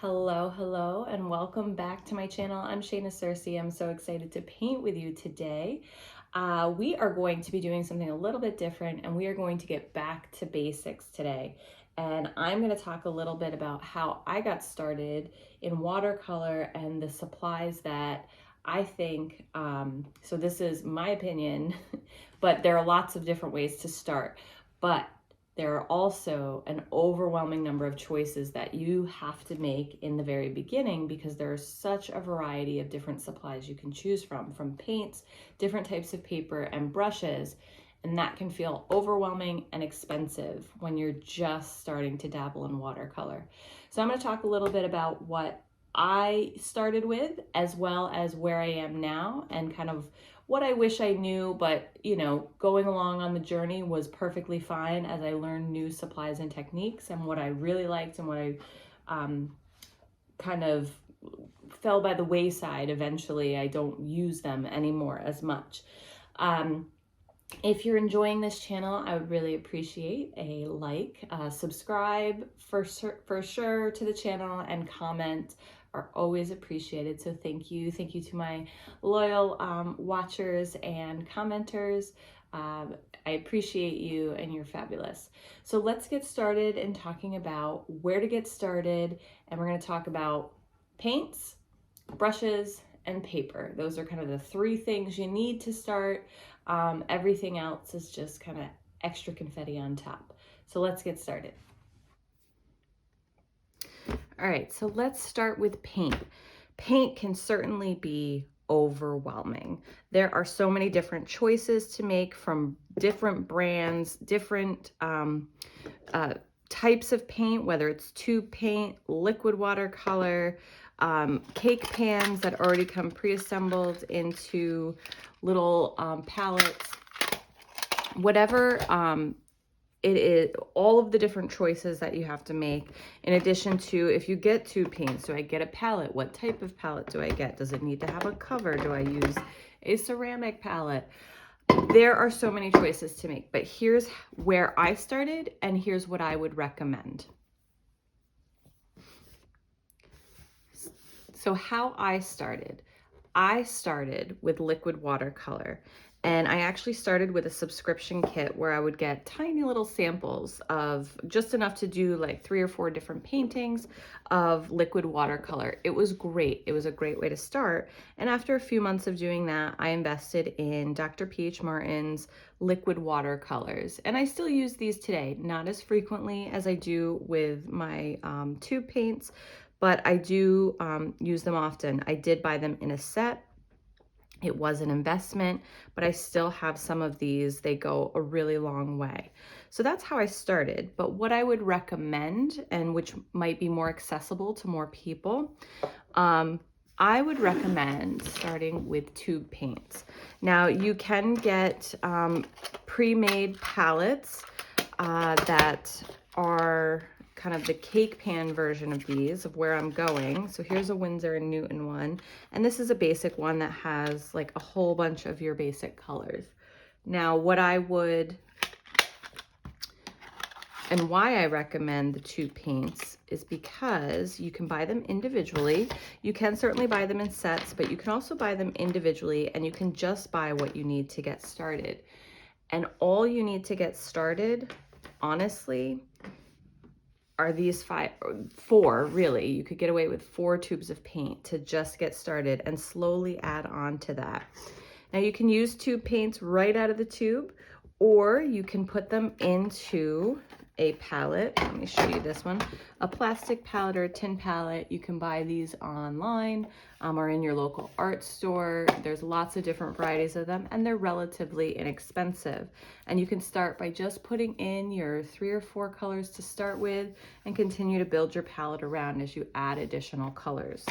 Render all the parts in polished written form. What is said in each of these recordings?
Hello, and welcome back to my channel. I'm Shayna Cersei. I'm so excited to paint with you today. We are going to be doing something a little bit different, and we are going to get back to basics today. And I'm going to talk a little bit about how I got started in watercolor and the supplies that I think, so this is my opinion, but there are lots of different ways to start. But there are also an overwhelming number of choices that you have to make in the very beginning because there's such a variety of different supplies you can choose from paints, different types of paper, and brushes. And that can feel overwhelming and expensive when you're just starting to dabble in watercolor. So I'm going to talk a little bit about what I started with, as well as where I am now, and kind of what I wish I knew, but going along on the journey was perfectly fine as I learned new supplies and techniques, and what I really liked and what I kind of fell by the wayside eventually. I don't use them anymore as much. If you're enjoying this channel, I would really appreciate a like, subscribe for sure to the channel, and comment are always appreciated. So thank you to my loyal watchers and commenters. I appreciate you, and you're fabulous. So let's get started in talking about where to get started, and we're going to talk about paints, brushes, and paper. Those are kind of the three things you need to start. Everything else is just kind of extra confetti on top. So let's get started. All right, so let's start with paint. Paint can certainly be overwhelming. There are so many different choices to make from different brands, different types of paint, whether it's tube paint, liquid watercolor, cake pans that already come pre-assembled into little palettes, whatever it is, all of the different choices that you have to make. In addition to, if you get tube paints, do I get a palette? What type of palette do I get? Does it need to have a cover? Do I use a ceramic palette? There are so many choices to make, but here's where I started, and here's what I would recommend. So how I started with liquid watercolor. And I actually started with a subscription kit where I would get tiny little samples of just enough to do like 3 or 4 different paintings of liquid watercolor. It was great. It was a great way to start. And after a few months of doing that, I invested in Dr. P.H. Martin's liquid watercolors. And I still use these today, not as frequently as I do with my tube paints, but I do use them often. I did buy them in a set. It was an investment, but I still have some of these. They go a really long way. So that's how I started. But what I would recommend, and which might be more accessible to more people, I would recommend starting with tube paints. Now you can get pre-made palettes that are kind of the cake pan version of these, of where I'm going. So here's a Winsor & Newton one, and this is a basic one that has like a whole bunch of your basic colors. Now what I would, and why I recommend the tube paints, is because you can buy them individually. You can certainly buy them in sets, but you can also buy them individually, and you can just buy what you need to get started. And all you need to get started, honestly, are these 4 really. You could get away with 4 tubes of paint to just get started, and slowly add on to that. Now you can use tube paints right out of the tube, or you can put them into a palette. Let me show you this one. A plastic palette or a tin palette. You can buy these online or in your local art store. There's lots of different varieties of them, and they're relatively inexpensive. And you can start by just putting in your 3 or 4 colors to start with, and continue to build your palette around as you add additional colors.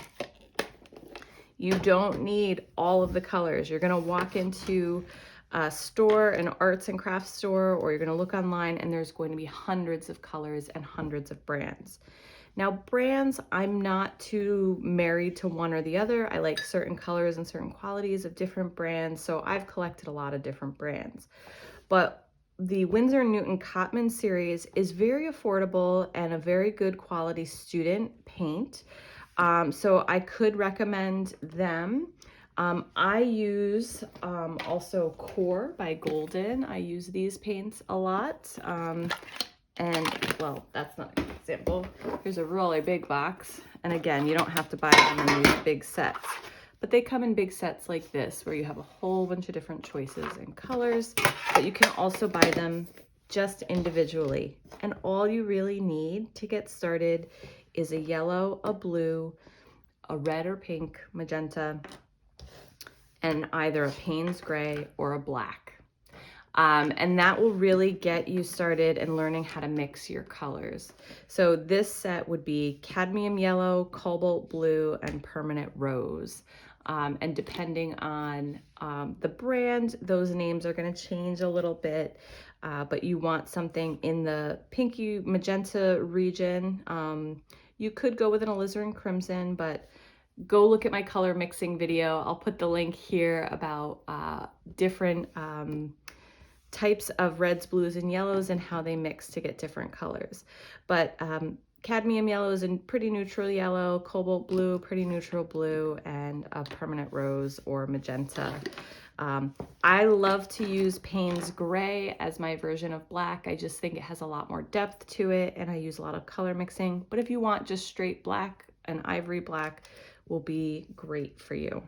You don't need all of the colors. You're gonna walk into a store, an arts and crafts store, or you're going to look online, and there's going to be hundreds of colors and hundreds of brands. Now brands, I'm not too married to one or the other. I like certain colors and certain qualities of different brands, so I've collected a lot of different brands. But the Winsor & Newton Cotman series is very affordable and a very good quality student paint. So I could recommend them. I use also Core by Golden. I use these paints a lot. And well, that's not a good example. Here's a really big box. And again, you don't have to buy them in these big sets, but they come in big sets like this, where you have a whole bunch of different choices and colors, but you can also buy them just individually. And all you really need to get started is a yellow, a blue, a red or pink, magenta, and either a Payne's gray or a black. And that will really get you started in learning how to mix your colors. So this set would be cadmium yellow, cobalt blue, and permanent rose. And depending on the brand, those names are going to change a little bit. But you want something in the pinky magenta region. You could go with an alizarin crimson, but go look at my color mixing video. I'll put the link here about different types of reds, blues, and yellows and how they mix to get different colors. But cadmium yellow is a pretty neutral yellow, cobalt blue, pretty neutral blue, and a permanent rose or magenta. I love to use Payne's gray as my version of black. I just think it has a lot more depth to it, and I use a lot of color mixing. But if you want just straight black, an ivory black will be great for you.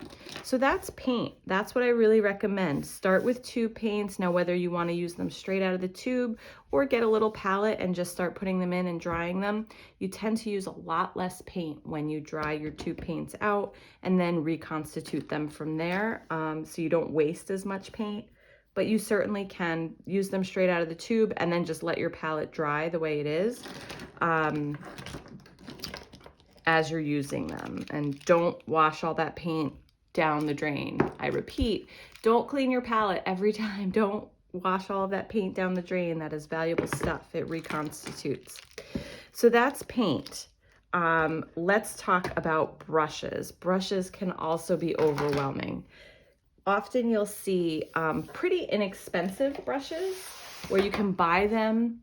So that's paint. That's what I really recommend. Start with 2 paints. Now, whether you want to use them straight out of the tube or get a little palette and just start putting them in and drying them, you tend to use a lot less paint when you dry your 2 paints out and then reconstitute them from there, so you don't waste as much paint. But you certainly can use them straight out of the tube and then just let your palette dry the way it is as you're using them. And don't wash all that paint down the drain. I repeat, don't clean your palette every time. Don't wash all of that paint down the drain. That is valuable stuff. It reconstitutes. So that's paint. Let's talk about brushes. Brushes can also be overwhelming. Often you'll see pretty inexpensive brushes where you can buy them,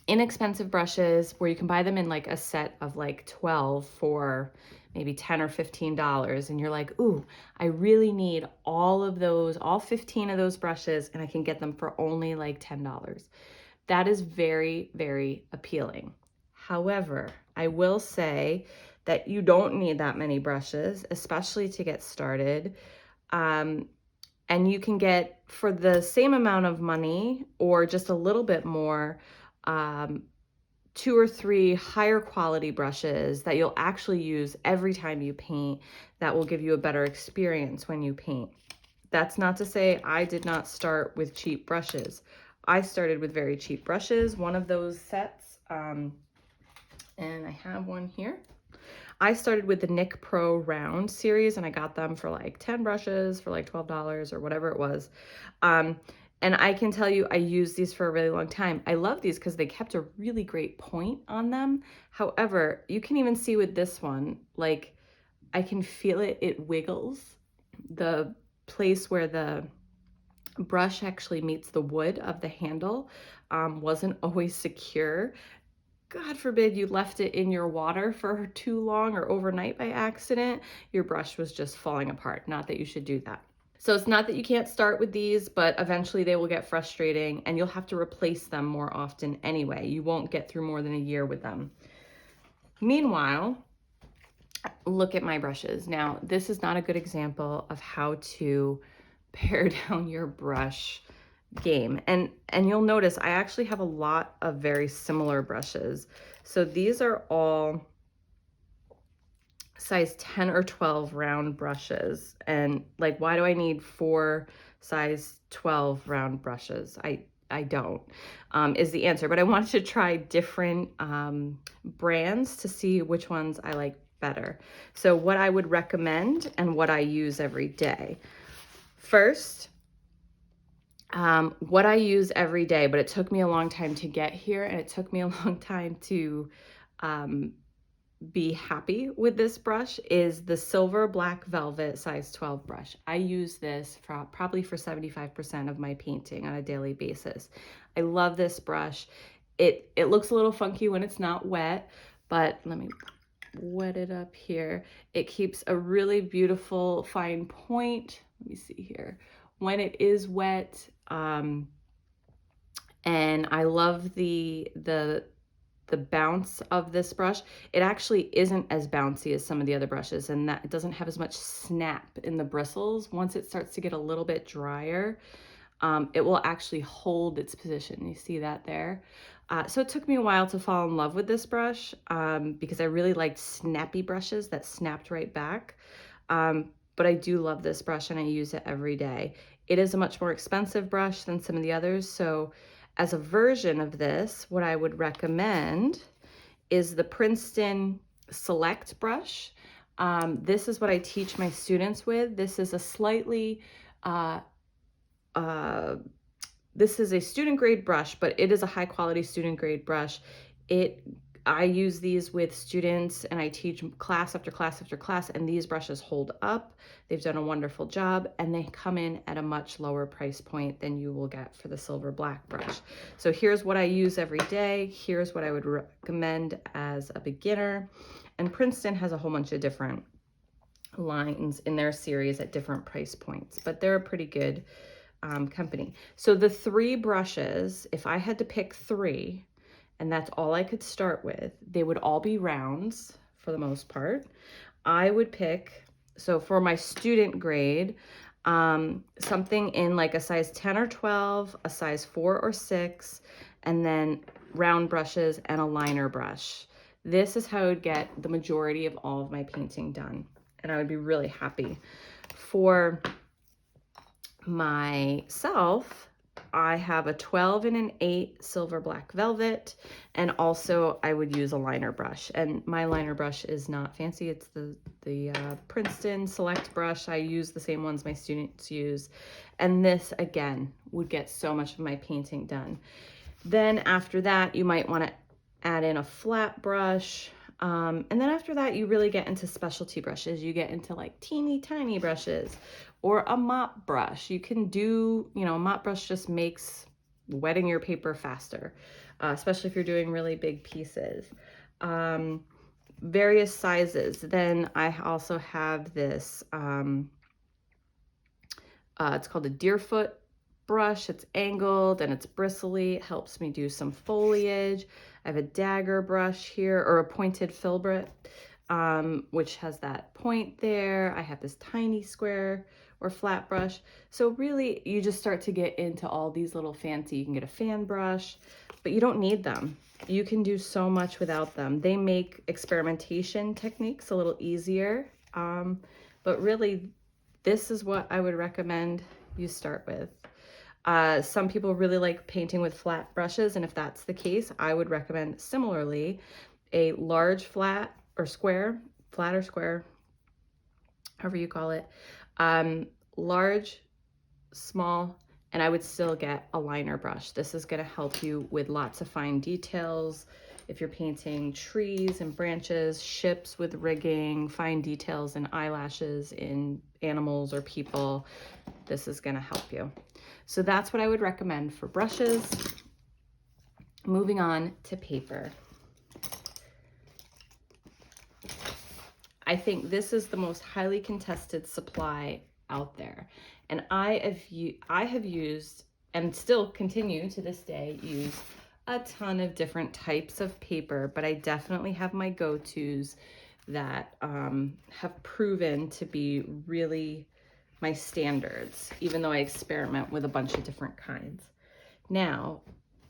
inexpensive brushes where you can buy them in like a set of like 12 for maybe $10 or $15. And you're like, ooh, I really need all of those, all 15 of those brushes, and I can get them for only like $10. That is very, very appealing. However, I will say that you don't need that many brushes, especially to get started. And you can get, for the same amount of money or just a little bit more, 2 or 3 higher quality brushes that you'll actually use every time you paint that will give you a better experience when you paint. That's not to say I did not start with cheap brushes. I started with very cheap brushes. One of those sets, and I have one here. I started with the Nick Pro Round series, and I got them for like 10 brushes for like $12 or whatever it was. And I can tell you, I used these for a really long time. I love these because they kept a really great point on them. However, you can even see with this one, like I can feel it, it wiggles. The place where the brush actually meets the wood of the handle wasn't always secure. God forbid you left it in your water for too long or overnight by accident, your brush was just falling apart. Not that you should do that. So it's not that you can't start with these, but eventually they will get frustrating and you'll have to replace them more often anyway. You won't get through more than a year with them. Meanwhile, look at my brushes. Now, this is not a good example of how to pare down your brush game. And you'll notice I actually have a lot of very similar brushes. So these are all size 10 or 12 round brushes. And like, why do I need 4 size 12 round brushes? I don't, is the answer. But I wanted to try different brands to see which ones I like better. So what I would recommend and what I use every day. First, what I use every day, but it took me a long time to get here and it took me a long time to be happy with this brush is the Silver Black Velvet size 12 brush. I use this for probably for 75% of my painting on a daily basis. I love this brush. It looks a little funky when it's not wet, but let me wet it up here. It keeps a really beautiful fine point. Let me see here. When it is wet, and I love the bounce of this brush. It actually isn't as bouncy as some of the other brushes, and that it doesn't have as much snap in the bristles. Once it starts to get a little bit drier, it will actually hold its position. You see that there? So it took me a while to fall in love with this brush because I really liked snappy brushes that snapped right back. But I do love this brush and I use it every day. It is a much more expensive brush than some of the others, so as a version of this, what I would recommend is the Princeton Select brush. This is what I teach my students with. This is a slightly, this is a student grade brush, but it is a high quality student grade brush. I use these with students and I teach class after class after class, and these brushes hold up. They've done a wonderful job and they come in at a much lower price point than you will get for the Silver Black brush. So here's what I use every day. Here's what I would recommend as a beginner. And Princeton has a whole bunch of different lines in their series at different price points, but they're a pretty good company. So the 3 brushes, if I had to pick 3, and that's all I could start with, they would all be rounds for the most part. I would pick, so for my student grade, something in like a size 10 or 12, a size 4 or 6, and then round brushes and a liner brush. This is how I would get the majority of all of my painting done, and I would be really happy. For myself, I have a 12 and an 8 Silver Black Velvet, and also I would use a liner brush. And my liner brush is not fancy. It's the Princeton Select brush. I use the same ones my students use. And this, again, would get so much of my painting done. Then after that, you might want to add in a flat brush. And then after that, you really get into specialty brushes. You get into like teeny tiny brushes or a mop brush. You can do, a mop brush just makes wetting your paper faster, especially if you're doing really big pieces. Various sizes. Then I also have this, it's called a Deerfoot brush. It's angled and it's bristly. It helps me do some foliage. I have a dagger brush here, or a pointed filbert, which has that point there. I have this tiny square or flat brush. So really you just start to get into all these little fancy, you can get a fan brush, but you don't need them. You can do so much without them. They make experimentation techniques a little easier, but really this is what I would recommend you start with. Some people really like painting with flat brushes, and if that's the case, I would recommend similarly a large flat or square, flat or square, however you call it, large, small, and I would still get a liner brush. This is going to help you with lots of fine details. If you're painting trees and branches, ships with rigging, fine details and eyelashes in animals or people, this is going to help you. So that's what I would recommend for brushes. Moving on to paper. I think this is the most highly contested supply out there. And I have used, and still continue to this day, use a ton of different types of paper, but I definitely have my go-tos that have proven to be really my standards, even though I experiment with a bunch of different kinds. Now,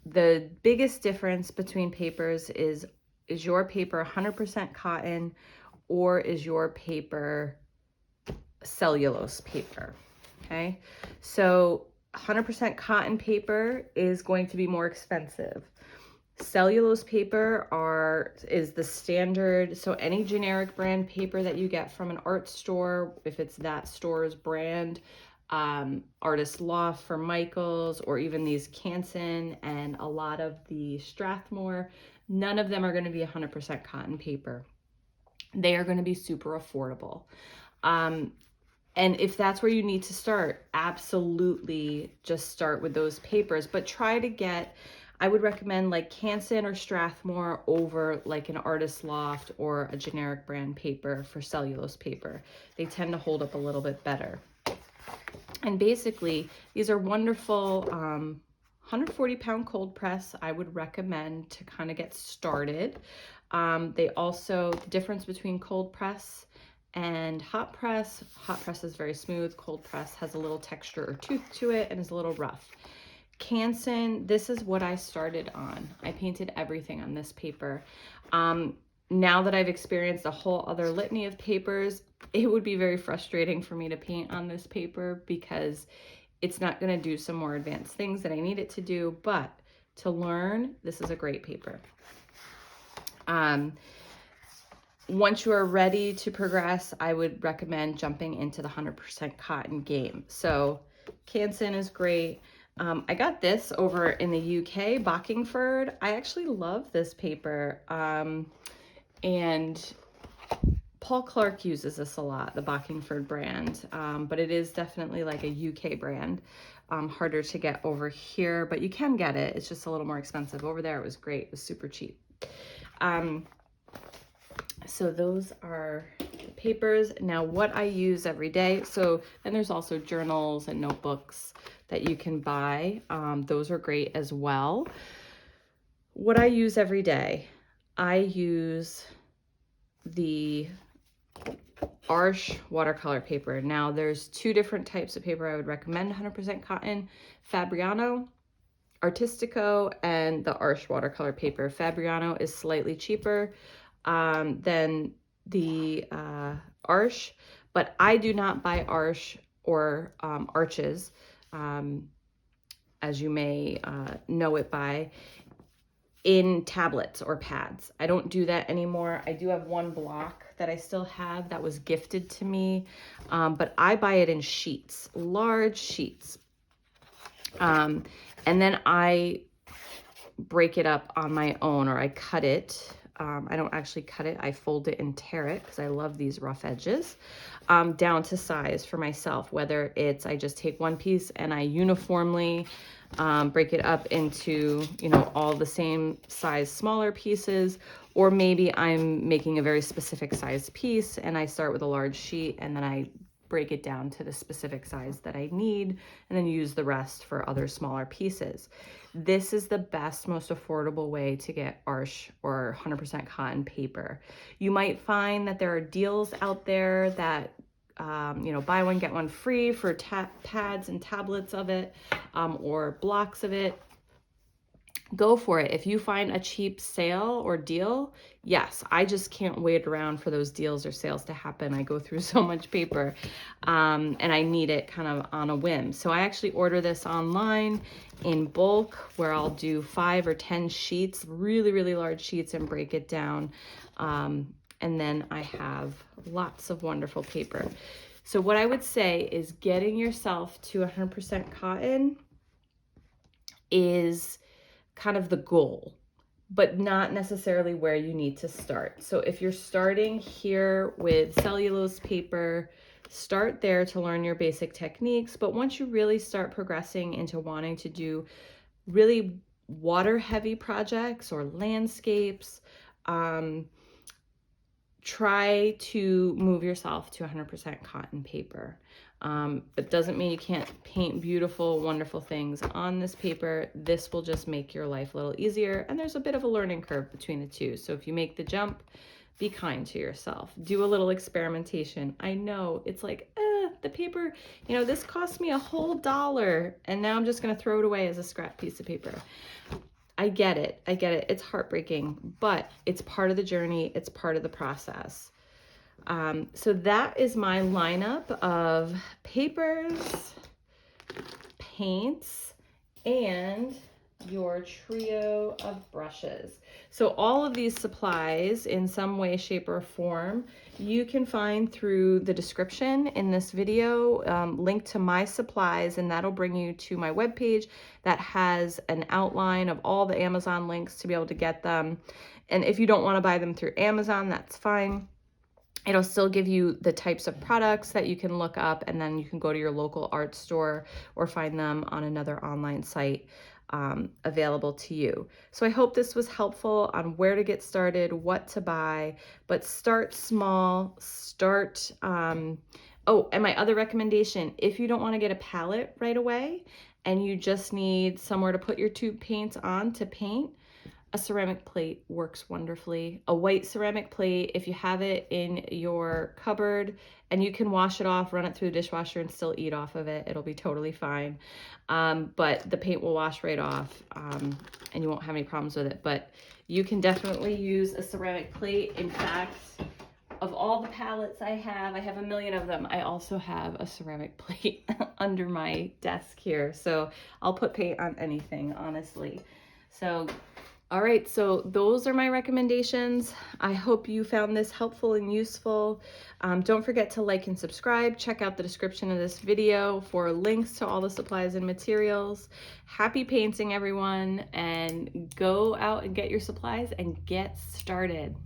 the biggest difference between papers is your paper 100% cotton, or is your paper cellulose paper? Okay, so 100% cotton paper is going to be more expensive. Cellulose paper is the standard, so any generic brand paper that you get from an art store, if it's that store's brand, Artist Loft for Michaels, or even these Canson and a lot of the Strathmore, none of them are going to be 100% cotton paper. They are going to be super affordable. And if that's where you need to start, absolutely just start with those papers, but try to get, I would recommend like Canson or Strathmore over like an Artist Loft or a generic brand paper for cellulose paper. They tend to hold up a little bit better. And basically, these are wonderful 140-pound cold press I would recommend to kind of get started. They also, the difference between cold press and hot press is very smooth. Cold press has a little texture or tooth to it and is a little rough. Canson, this is what I started on. I painted everything on this paper. Now that I've experienced a whole other litany of papers, it would be very frustrating for me to paint on this paper because it's not going to do some more advanced things that I need it to do, but to learn, this is a great paper. Once you are ready to progress, I would recommend jumping into the 100% cotton game. So Canson is great. I got this over in the UK, Bockingford. I actually love this paper. And Paul Clark uses this a lot, the Bockingford brand, but it is definitely like a UK brand. Harder to get over here, but you can get it. It's just a little more expensive. Over there, it was great. It was super cheap. So those are the papers. Now what I use every day. So then there's also journals and notebooks that you can buy. Those are great as well. What I use every day, I use the Arches watercolor paper. Now there's two different types of paper I would recommend 100% cotton: Fabriano, Artistico, and the Arches watercolor paper. Fabriano is slightly cheaper than the Arches, but I do not buy Arches or Arches, as you may know it by, in tablets or pads. I don't do that anymore. I do have one block that I still have that was gifted to me, but I buy it in sheets, large sheets. And then I break it up on my own, or I cut it. I don't actually cut it. I fold it and tear it because I love these rough edges, down to size for myself, whether it's I just take one piece and I uniformly break it up into, you know, all the same size smaller pieces, or maybe I'm making a very specific size piece and I start with a large sheet and then I break it down to the specific size that I need and then use the rest for other smaller pieces. This is the best, most affordable way to get Arches or 100% cotton paper. You might find that there are deals out there that you know, buy one, get one free for pads and tablets of it, or blocks of it. Go for it. If you find a cheap sale or deal, yes, I just can't wait around for those deals or sales to happen. I go through so much paper, and I need it kind of on a whim. So I actually order this online in bulk, where I'll do 5 or 10 sheets, really, really large sheets, and break it down. And then I have lots of wonderful paper. So what I would say is getting yourself to 100% cotton is kind of the goal, but not necessarily where you need to start. So if you're starting here with cellulose paper, start there to learn your basic techniques. But once you really start progressing into wanting to do really water heavy projects or landscapes, try to move yourself to 100% cotton paper. It doesn't mean you can't paint beautiful, wonderful things on this paper. This will just make your life a little easier, and there's a bit of a learning curve between the two. So if you make the jump, be kind to yourself. Do a little experimentation. I know it's like, the paper, you know, this cost me a whole $1, and now I'm just gonna throw it away as a scrap piece of paper. I get it. I get it. It's heartbreaking, but it's part of the journey. It's part of the process. So that is my lineup of papers, paints, and your trio of brushes. So all of these supplies in some way, shape, or form, you can find through the description in this video, link to my supplies, and that'll bring you to my webpage that has an outline of all the Amazon links to be able to get them. And if you don't want to buy them through Amazon, that's fine. It'll still give you the types of products that you can look up, and then you can go to your local art store or find them on another online site available to you. So I hope this was helpful on where to get started, what to buy, but start small, start, oh, and my other recommendation, if you don't want to get a palette right away and you just need somewhere to put your tube paints on to paint, a ceramic plate works wonderfully. A white ceramic plate, if you have it in your cupboard and you can wash it off, run it through the dishwasher and still eat off of it, it'll be totally fine. But the paint will wash right off and you won't have any problems with it. But you can definitely use a ceramic plate. In fact, of all the palettes I have a million of them. I also have a ceramic plate under my desk here. So I'll put paint on anything, honestly. So all right, so those are my recommendations. I hope you found this helpful and useful. Don't forget to like and subscribe. Check out the description of this video for links to all the supplies and materials. Happy painting, everyone, and go out and get your supplies and get started.